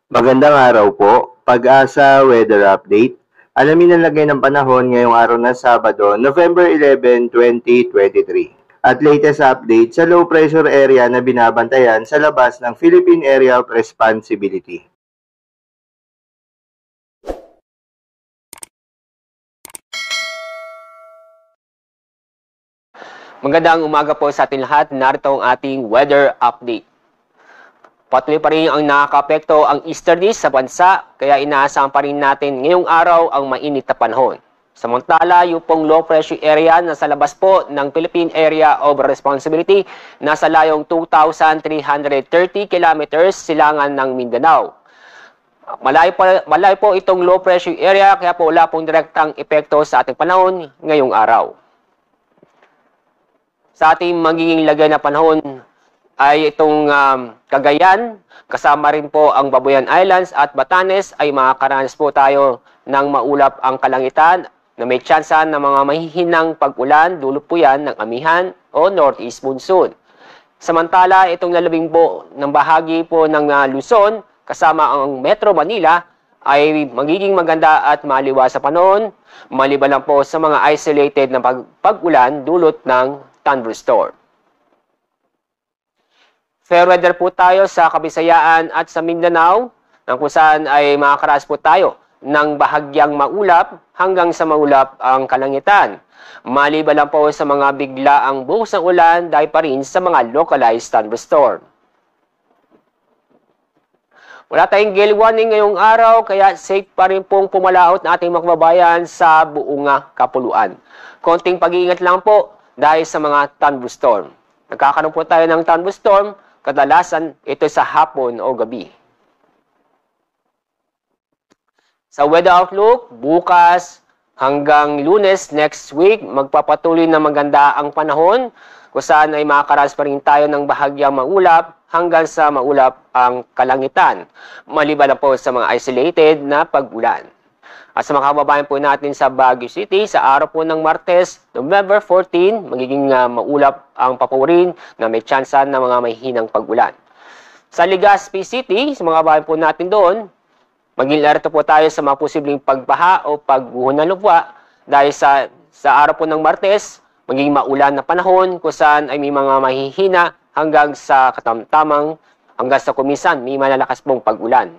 Magandang araw po. Pag-asa Weather Update. Alamin ang lagay ng panahon ngayong araw na Sabado, November 11, 2023. At latest update sa low pressure area na binabantayan sa labas ng Philippine Area of Responsibility. Magandang umaga po sa ating lahat. Narito ang ating weather update. Patuloy pa rin ang nakakaapekto ang easterlies sa bansa, kaya inaasahan pa rin natin ngayong araw ang mainit na panahon. Samantala, yung pong low pressure area na sa labas po ng Philippine Area of Responsibility, nasa layong 2,330 kilometers silangan ng Mindanao. Malayo po itong low pressure area, kaya po wala pong direktang epekto sa ating panahon ngayong araw. Sa ating magiging lagay na panahon ay itong Cagayan, kasama rin po ang Babuyan Islands at Batanes ay makakaranas po tayo ng maulap ang kalangitan na may tsansa ng mga mahihinang pag-ulan, dulot po yan ng amihan o northeast monsoon. Samantala, itong lalabing po ng bahagi po ng Luzon, kasama ang Metro Manila, ay magiging maganda at maliwas sa panahon, maliban lang po sa mga isolated na pag-ulan dulot ng thunderstorm. Fair weather po tayo sa Kabisayaan at sa Mindanao, kung saan ay makakaranas po tayo ng bahagyang maulap hanggang sa maulap ang kalangitan. Maliban lang po sa mga biglaang buhos ng ulan dahil pa rin sa mga localized thunderstorm. Wala tayong gale warning ngayong araw, kaya safe pa rin pong pumalaot na ating mga kababayan sa buong kapuluan. Konting pag-iingat lang po dahil sa mga thunderstorm. Nagkakaroon po tayo ng thunderstorm, kadalasan ito sa hapon o gabi. Sa weather outlook, bukas hanggang Lunes next week, magpapatuloy na maganda ang panahon, kung saan ay makakaranas pa rin tayo ng bahagyang maulap hanggang sa maulap ang kalangitan, maliban na po sa mga isolated na pag-ulan. At sa mga kababayan po natin sa Baguio City, sa araw po ng Martes, November 14, magiging maulap ang papurin na may tsansa ng mga mahihinang pag-ulan. Sa Legazpi City, sa mga kababayan po natin doon, maging alerto po tayo sa mga posibleng pagbaha o pagguho ng lupa dahil sa araw po ng Martes, magiging maulan na panahon kung saan ay may mga mahihina hanggang sa katamtamang, hanggang sa kumisan may malalakas pong pag-ulan.